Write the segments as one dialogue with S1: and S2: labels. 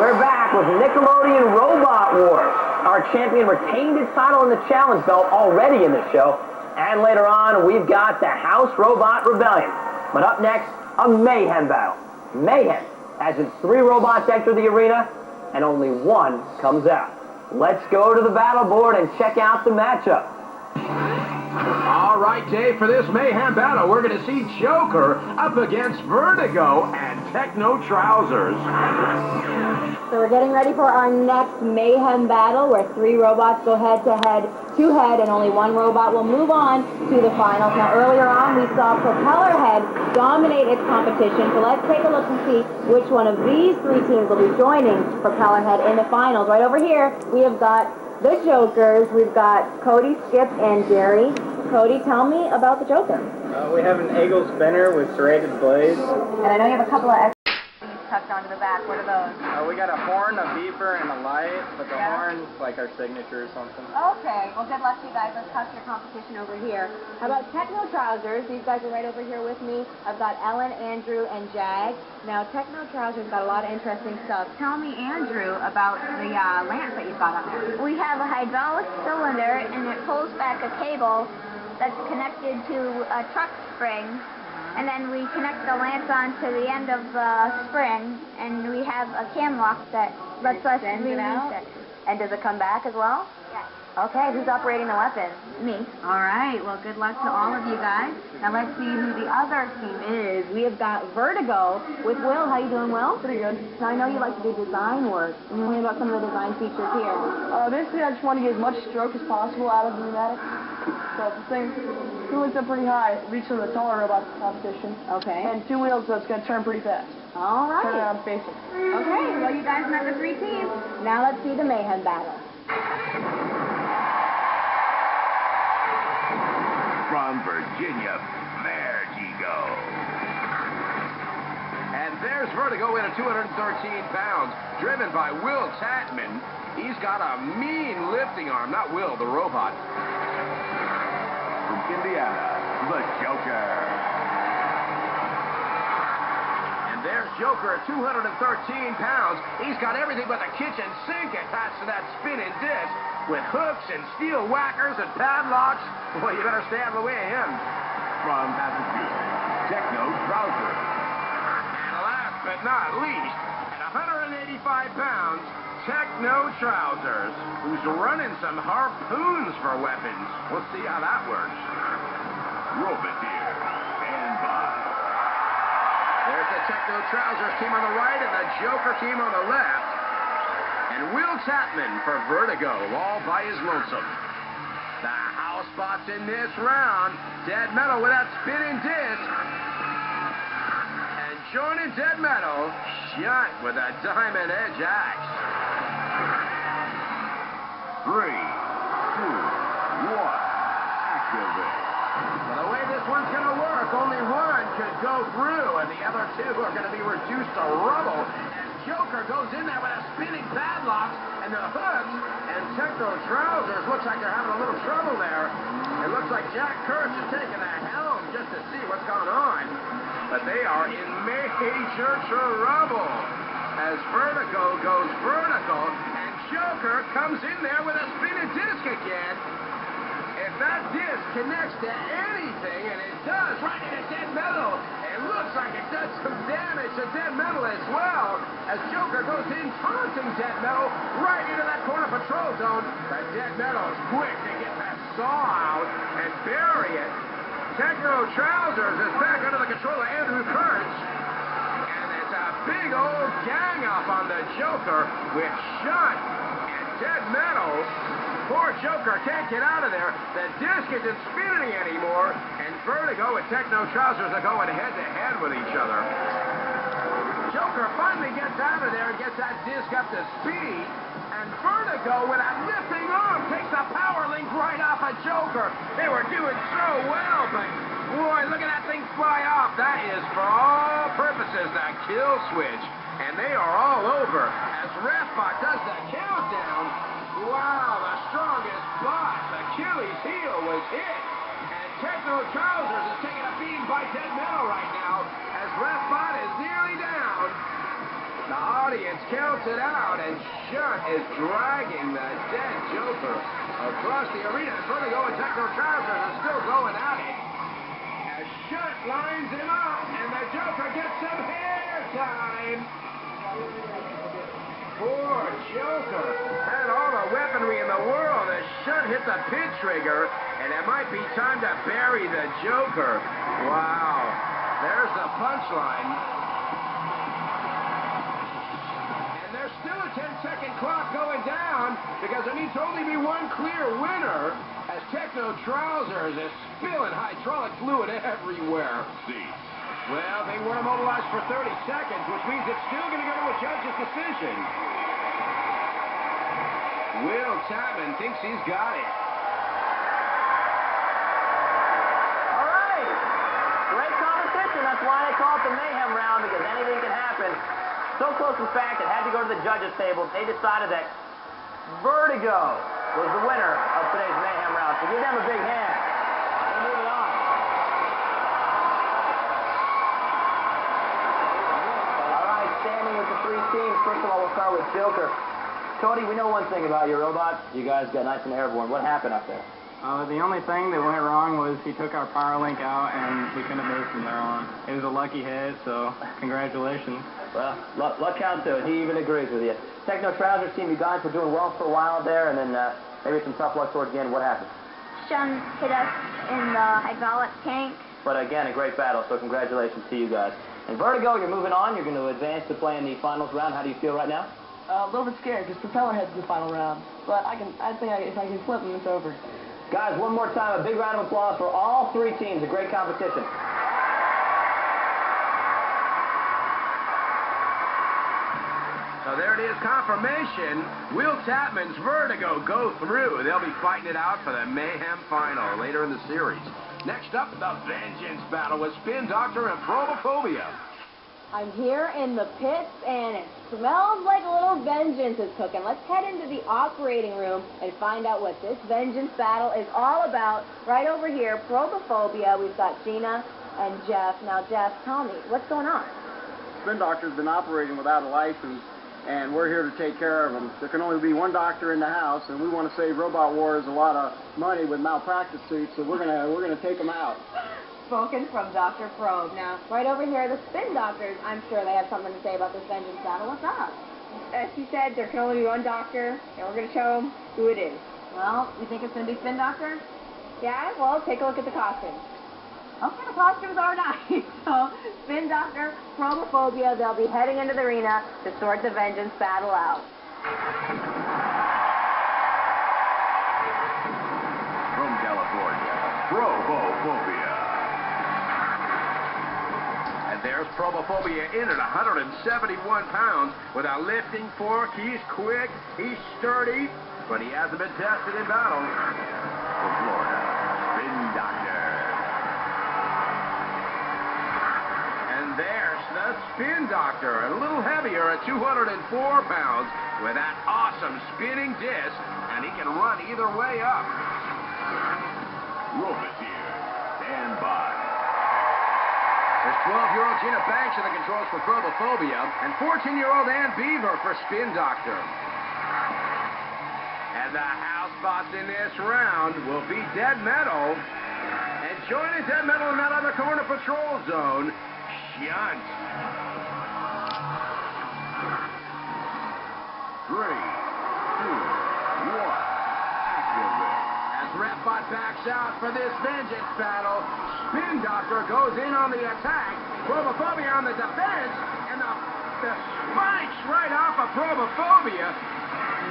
S1: We're back with Nickelodeon Robot Wars. Our champion retained his title in the challenge belt already in the show. And later on, we've got the House Robot Rebellion. But up next, a Mayhem battle. Mayhem, as its 3 robots enter the arena, and only 1 comes out. Let's go to the battle board and check out the matchup.
S2: All right, Dave, for this Mayhem battle, we're going to see Joker up against Vertigo and Techno Trousers.
S3: So we're getting ready for our next Mayhem battle, where 3 robots go head-to-head, 2-head, and only 1 robot will move on to the finals. Now, earlier on, we saw Propellerhead dominate its competition, so let's take a look and see which one of these 3 teams will be joining Propellerhead in the finals. Right over here, we have got the Jokers. We've got Cody, Skip, and Jerry. Cody, tell me about the Joker.
S4: We have an eagle spinner with serrated blades.
S3: And I know you have a couple of extra tucked onto the back. What are those?
S4: We got a horn, a beeper, and a light, but the horn's like our signature or something.
S3: Okay, well, good luck to you guys. Let's talk your competition over here. How about Techno Trousers? These guys are right over here with me. I've got Ellen, Andrew, and Jag. Now, Techno Trousers got a lot of interesting stuff. Tell me, Andrew, about the lamp that you've got on there.
S5: We have a hydraulic cylinder, and it pulls back a cable that's connected to a truck spring. And then we connect the lamps onto the end of the spring, and we have a cam lock that lets us release it.
S3: And does it come back as well?
S5: Yes.
S3: Okay, who's operating the weapon?
S5: Me.
S3: All right, well, good luck to all of you guys. Now, let's see who the other team is. We have got Vertigo with Will. How you doing, Will?
S6: Pretty good.
S3: Now, I know you like to do design work. Tell me about some of the design features here.
S6: Basically, I just want to get as much stroke as possible out of the pneumatic. So the thing cools up pretty high, reach for the taller robot competition.
S3: Okay.
S6: And 2 wheels, so it's going to turn pretty fast.
S3: All right.
S6: Turn around basic.
S3: Okay, well, you guys met the 3 teams. Now let's see the Mayhem battle.
S2: From Virginia, there you go. And there's Vertigo in at 213 pounds, driven by Will Tatman. He's got a mean lifting arm, not Will, the robot. From Indiana, the Joker. And there's Joker at 213 pounds. He's got everything but the kitchen sink attached to that spinning disc, with hooks and steel whackers and padlocks. Well, you better stay out of the way of him. From Massachusetts, Techno Trousers. And last but not least, at 185 pounds, Techno Trousers, who's running some harpoons for weapons. We'll see how that works. Robot here, stand by. There's the Techno Trousers team on the right and the Joker team on the left. And Will Tatman for Vertigo, all by his lonesome. The house spots in this round, Dead Metal with that spinning disc. And joining Dead Metal, Shunt with a diamond edge axe. 3, 2, 1, activate. Well, the way this one's going to work, only one could go through, and the other 2 are going to be reduced to rubble. Joker goes in there with a spinning padlock and the hooks, and Techno Trousers looks like they're having a little trouble there. It looks like Jack Kurtz is taking the helm just to see what's going on. But they are in major trouble as Vertigo goes vertical, and Joker comes in there with a spinning disc again. If that disc connects to anything, and it does, right into Dead Metal, it looks like it does some damage to Dead Metal as well, as Joker goes in taunting Dead Metal right into that corner patrol zone. But Dead Metal is quick to get that saw out and bury it. Techno Trousers is back under the control of Andrew Kurtz, and it's a big old gang up on the Joker with Shunt and Dead Metal. Poor Joker can't get out of there. The disc isn't spinning anymore, and Vertigo and Techno Trousers are going head-to-head with each other. Joker finally gets out of there and gets that disc up to speed, and Vertigo, with a lifting arm, takes the power link right off of Joker. They were doing so well, but boy, look at that thing fly off. That is, for all purposes, the kill switch, and they are all over as Refbot does the countdown. Wow, the strongest boss, Achilles' heel, was hit. And Techno Trousers is taking a beating by Dead Metal right now as Refbot is nearly down. The audience counts it out, and Shunt is dragging the dead Joker across the arena. Vertigo and Techno Trousers are still going at it. As Shunt lines him up, and the Joker gets some hair time. Poor Joker had all the weaponry in the world as Shunt hit the pin trigger, and it might be time to bury the Joker. Wow. There's the punchline. And there's still a 10-second clock going down because there needs to only be one clear winner as Techno Trousers is spilling hydraulic fluid everywhere. Well, they were immobilized for 30 seconds, which means it's still going to go to a judge's decision. Will Chapman thinks he's got it.
S1: All right. Great competition. That's why they call it the Mayhem round, because anything can happen. So close, in fact, it had to go to the judges' table. They decided that Vertigo was the winner of today's Mayhem round. So give them a big hand. We're moving on. Standing with the three teams. First of all, we'll start with Joker. Cody, we know one thing about your robot. You guys got nice and airborne. What happened up there?
S4: The only thing that went wrong was he took our power link out, and we couldn't have moved from there on. It was a lucky hit, so congratulations.
S1: Well, luck counts too. He even agrees with you. Techno Trousers team, you guys were doing well for a while there, and then maybe some tough luck towards the end. What happened?
S5: Shun hit us in the hydraulic tank.
S1: But again, a great battle, so congratulations to you guys. And Vertigo, you're moving on. You're going to advance to play in the finals round. How do you feel right now?
S6: A little bit scared because Propeller heads to the final round. But I think if I can flip them, it's over.
S1: Guys, one more time, a big round of applause for all three teams. A great competition.
S2: So there it is, confirmation. Will Chapman's Vertigo go through. They'll be fighting it out for the Mayhem final later in the series. Next up, the Vengeance battle with Spin Doctor and Probophobia.
S3: I'm here in the pits, and it smells like a little vengeance is cooking. Let's head into the operating room and find out what this vengeance battle is all about. Right over here, Probophobia, we've got Gina and Jeff. Now, Jeff, tell me, what's going on?
S7: Spin Doctor's been operating without a license, and we're here to take care of him. There can only be one doctor in the house, and we want to save Robot Wars a lot of money with malpractice suits, so we're gonna take him out.
S3: Spoken from Dr. Probe. Now, right over here, the Spin Doctors, I'm sure they have something to say about this vengeance battle. What's up?
S8: As he said, there can only be one doctor, and we're going to show him who it is.
S3: Well, you think it's going to be Spin Doctor?
S8: Yeah, well, take a look at the costumes.
S3: Okay, the costumes are nice. So, Spin Doctor, Probophobia, they'll be heading into the arena to sort the vengeance battle out.
S2: From California, Probophobia. And there's Probophobia in at 171 pounds with a lifting fork. He's quick, he's sturdy, but he hasn't been tested in battle. From Florida, Spin Doctor. And there's the Spin Doctor, a little heavier at 204 pounds with that awesome spinning disc, and he can run either way up. Roboteer, stand by. There's 12-year-old Gina Banks in the controls for Probophobia, and 14-year-old Ann Beaver for Spin Doctor. And the house boss in this round will be Dead Metal. And joining Dead Metal in that other corner patrol zone, Shunt. 3, 2, 1, activate. As Repbot backs out for this vengeance battle, Spin Doctor goes in on the attack, Probophobia on the defense, and the spikes right off of Probophobia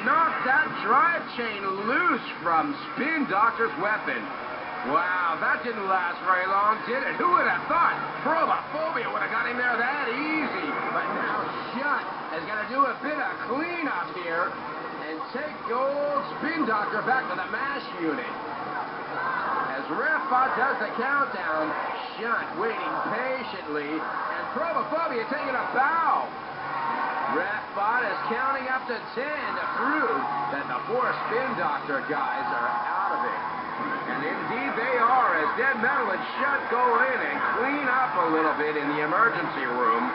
S2: knocked that drive chain loose from Spin Doctor's weapon. Wow, that didn't last very long, did it? Who would have thought Probophobia would have got him there that easy? But now Shunt is going to do a bit of cleanup here and take the old Spin Doctor back to the MASH unit. As Repbot does the countdown, Shunt waiting patiently, and Probophobia taking a bow. Repbot is counting up to 10 to prove that the 4 Spin Doctor guys are out of it. And indeed they are, as Dead Metal and Shunt go in and clean up a little bit in the emergency room.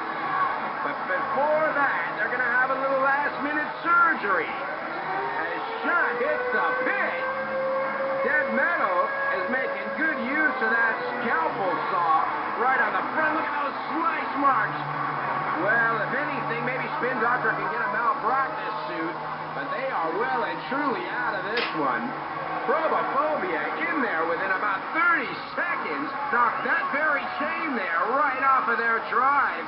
S2: But before that, they're going to have a little last-minute surgery. As shot hits the pit, Dead Metal is making good use of that scalpel saw right on the front. Look at those slice marks. Well, if anything, maybe Spin Doctor can get a malpractice suit, but they are well and truly out of this one. Probophobia in there within about 30 seconds knocked that very chain there right off of their drive,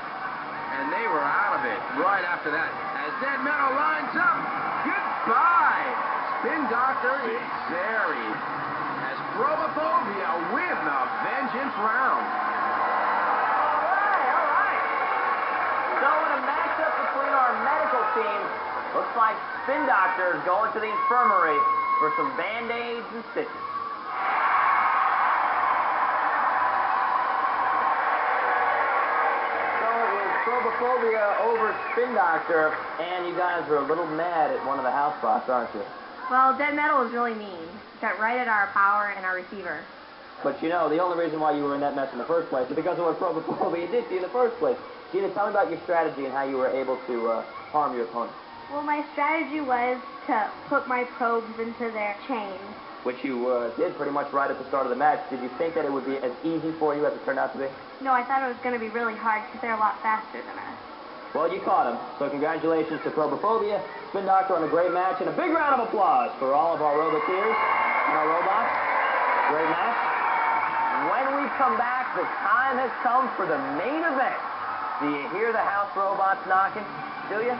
S2: and they were out of it right after that. As Dead Metal lines up, goodbye. Spin Doctor is buried as Probophobia win the Vengeance round.
S1: All right. So in a matchup between our medical teams, looks like Spin Doctor is going to the infirmary for some Band-Aids and stitches. So it was Probophobia over Spin Doctor, and you guys were a little mad at one of the house spots, aren't you?
S8: Well, Dead Metal was really mean. Got right at our power and our receiver.
S1: But you know, the only reason why you were in that mess in the first place is because of what Probophobia did to you in the first place. Gina, tell me about your strategy and how you were able to harm your opponent.
S5: Well, my strategy was to put my probes into their chains.
S1: Which you did pretty much right at the start of the match. Did you think that it would be as easy for you as it turned out to be?
S5: No, I thought it was going to be really hard because they're a lot faster than us.
S1: Well, you caught him. So congratulations to Probophobia, Spin Doctor on a great match, and a big round of applause for all of our Roboteers and our robots. Great match. When we come back, the time has come for the main event. Do you hear the house robots knocking? Do you?